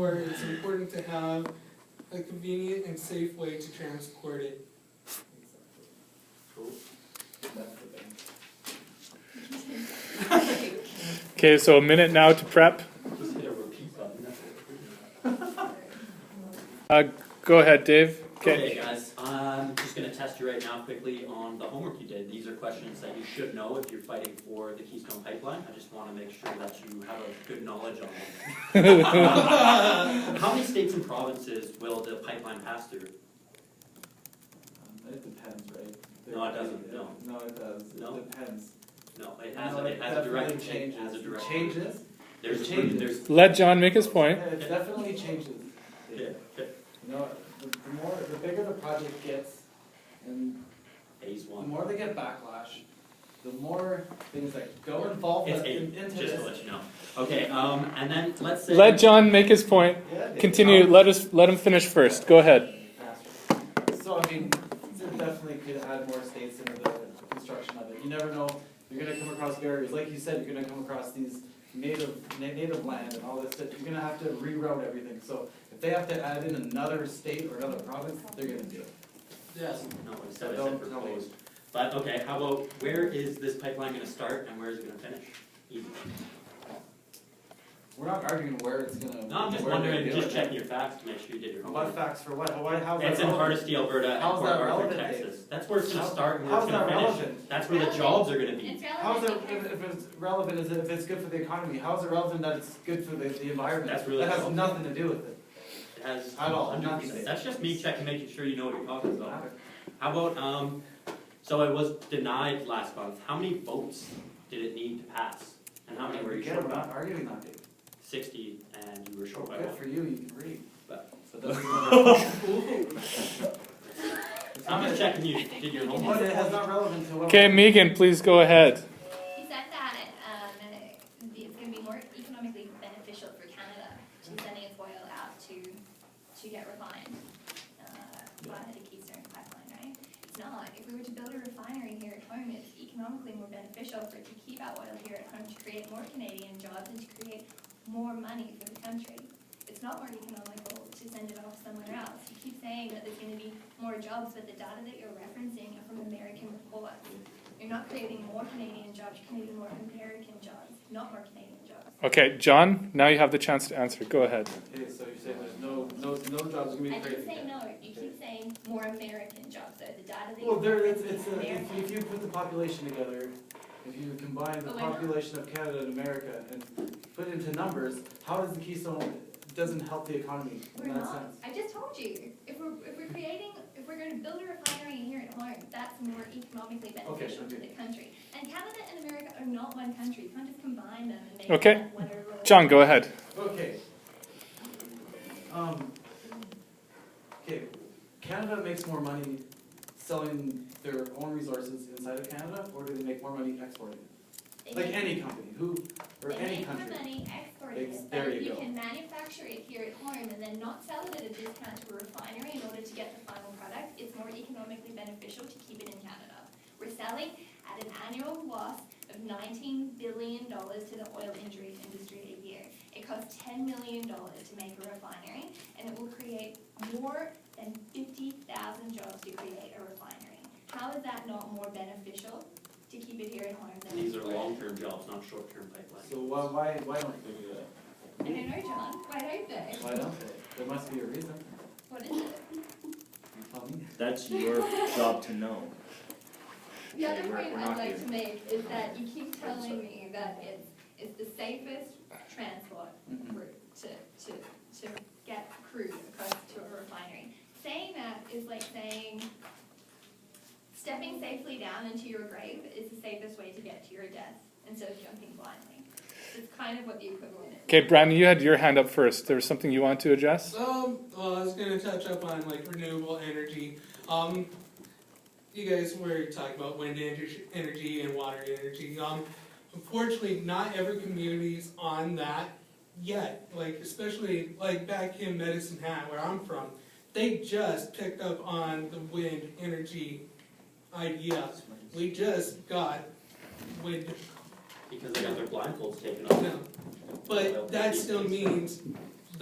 therefore it's important to have a convenient and safe way to transport it. Cool. Okay, so a minute now to prep. Just hit a repeat button. Go ahead, Dave. Okay, guys, I'm just going to test you right now quickly on the homework you did. These are questions that you should know if you're fighting for the Keystone Pipeline. I just want to make sure that you have a good knowledge on them. How many states and provinces will the pipeline pass through? It depends, right? No, it doesn't. No. No, it does. No? It depends. No, it No, has a direct definitely change. Has a direct changes. There's Changes. there's Let John make his point. Yeah, it definitely changes. yeah, yeah. You know, the bigger the project gets, and phase the one. more they get backlash, the more things that go involved It's into eight, this. just to let you know. Okay, and then let's say Let John make his point. Yeah, they- Continue. Let him finish first. Go ahead. So I mean, it definitely could add more states into the construction of it. You never know, you're gonna come across barriers, like you said, you're gonna come across these native land and all this stuff. You're gonna have to reroute everything. So if they have to add in another state or another province, they're gonna do it. Yes. no, I So said don't tell me. proposed. But okay, how about where is this pipeline going to start and where is it going to finish? Easy. We're not arguing where it's gonna. No, I'm just where they're wondering, doing just it. checking your facts to make sure you did your What homework. facts for what? How's that It's in relevant? Hardesty, Alberta, and How's Port that Arthur, relevant, Texas. That's where it's going to start and where How's it's going that to finish. relevant? That's where the jobs are going to be. It's How's relevant it, because if it's relevant, is it if it's good for the economy? How's it relevant that it's good for the environment? That's really That has relevant. nothing to do with it. It has At all, 100%. nothing. That's just me checking, making sure you know what you're talking Doesn't about. matter. How about, so it was denied last month. How many votes did it need to pass? And how many were you Again, short we're by? not arguing that, Dave. 60, and you were short by Good one. for you, you can read. But- So it doesn't matter. I'm just checking you did your homework. But it has not relevant to what. Okay, Megan, please go ahead. you said that it's going to be more economically beneficial for Canada to be sending its oil out to get refined via the Keystone pipeline, right? It's not. If we were to build a refinery here at home, it's economically more beneficial for it to keep our oil here at home to create more Canadian jobs and to create more money for the country. It's not more economical to send it off somewhere else. You keep saying that there's going to be more jobs, but the data that you're referencing are from American reports. You're not creating more Canadian jobs, you're creating more American jobs, not more Canadian jobs. Okay, John, now you have the chance to answer. Go ahead. Okay, so you're saying there's no jobs gonna be I created? didn't say no, you keep saying more American jobs, so the data that Well, you're there, referencing is American. if you put the population together, if you combine the But we're not. population of Canada and America and put it into numbers, how does the Keystone, doesn't help the economy We're in that not. sense? I just told you, if we're going to build a refinery here at home, that's more economically beneficial to the country. And Canada and America are not one country. You can't just combine them and make Okay. them one overall. John, go ahead. Okay. Okay, Canada makes more money selling their own resources inside of Canada, or do they make more money exporting? They Like make- any company, or They any make more country. money exporting Ex- it, there but if you you go. can manufacture it here at home and then not sell it at a discount to a refinery in order to get the final product, it's more economically beneficial to keep it in Canada. We're selling at an annual loss of $19 billion to the oil industry a year. It costs $10 million to make a refinery, and it will create more than 50,000 jobs to create a refinery. How is that not more beneficial to keep it here at home than These are export it? long-term jobs, not short-term pipelines. So why don't they do that? I don't know, John. Why don't they? Why don't they? There must be a reason. What is it? You tell me. That's your job to know. The other We're point not I'd like here. to make is that you keep telling me that it's the safest transport Mhm. route to get crude across to a refinery. Saying that is like saying stepping safely down into your grave is the safest way to get to your death instead of jumping blindly. It's kind of what the equivalent is. Okay, Brandon, you had your hand up first. There was something you wanted to address? Well, I was gonna touch up on like renewable energy. You guys were talking about wind energy and water energy. Unfortunately, not every community's on that yet. Like especially like back in Medicine Hat, where I'm from, they just picked up on the wind energy idea. We just got wind. Because they got their blindfolds taken off. No. But that still means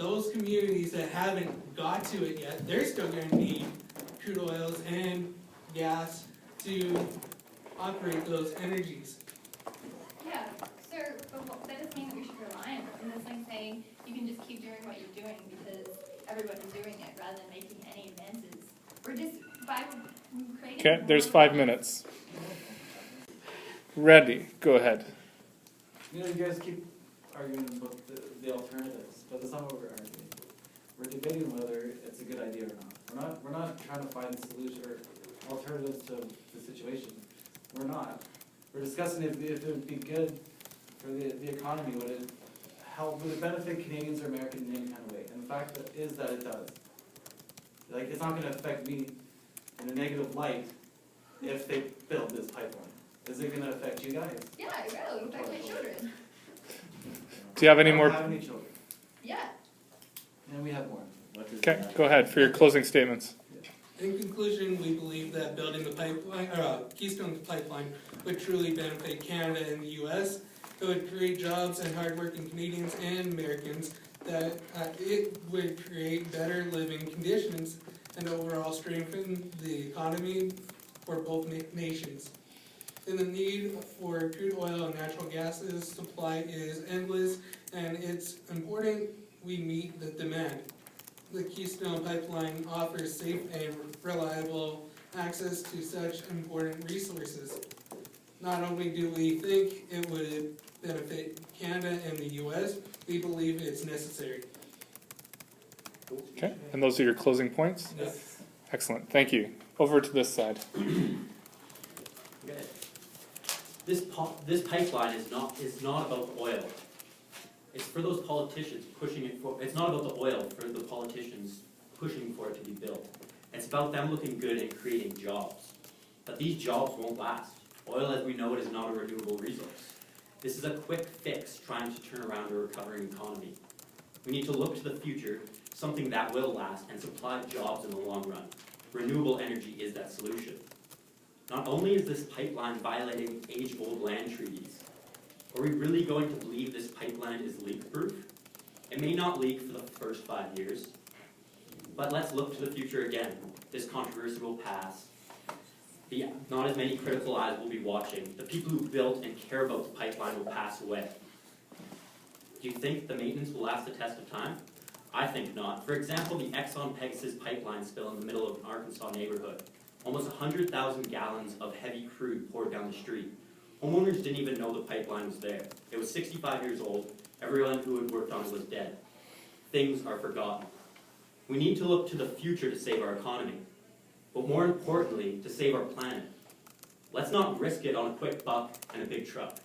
those communities that haven't got to it yet, they're still gonna need crude oils and gas to operate those energies. Yeah, so, but that doesn't mean that we should rely on it, and it's like saying, you can just keep doing what you're doing because everybody's doing it, rather than making any advances. We're just, by creating. Okay, there's more- 5 minutes. Ready, go ahead. You know, you guys keep arguing about the alternatives, but that's not what we're arguing. We're debating whether it's a good idea or not. We're not trying to find solution or alternatives to the situation. We're not. We're discussing if it would be good for the economy, would it help, would it benefit Canadians or Americans in any kind of way? And the fact that is that it does. Like, it's not gonna affect me in a negative light if they build this pipeline. Is it gonna affect you guys? Yeah, it will, affect my children. Do you have any I more? don't have any children, Yeah. and we have more. What does Okay, that- go ahead for your closing statements. In conclusion, we believe that building the pipeline, Keystone pipeline would truly benefit Canada and the US. It would create jobs and hardworking Canadians and Americans, that it would create better living conditions and overall strengthen the economy for both nations. And the need for crude oil and natural gases supply is endless, and it's important we meet the demand. The Keystone pipeline offers safe and reliable access to such important resources. Not only do we think it would benefit Canada and the US, we believe it's necessary. Okay, and those are your closing points? Yes. Excellent, thank you. Over to this side. Okay. This pipeline is not about the oil. It's for those politicians pushing it for, it's not about the oil for the politicians pushing for it to be built. It's about them looking good and creating jobs. But these jobs won't last. Oil as we know it is not a renewable resource. This is a quick fix trying to turn around a recovering economy. We need to look to the future, something that will last and supply jobs in the long run. Renewable energy is that solution. Not only is this pipeline violating age-old land treaties, are we really going to believe this pipeline is leak-proof? It may not leak for the first 5 years, but let's look to the future again. This controversy will pass. Not as many critical eyes will be watching. The people who built and care about the pipeline will pass away. Do you think the maintenance will last the test of time? I think not. For example, the Exxon Pegasus pipeline spill in the middle of an Arkansas neighborhood. Almost 100,000 gallons of heavy crude poured down the street. Homeowners didn't even know the pipeline was there. It was 65 years old. Everyone who had worked on it was dead. Things are forgotten. We need to look to the future to save our economy, but more importantly, to save our planet. Let's not risk it on a quick buck and a big truck.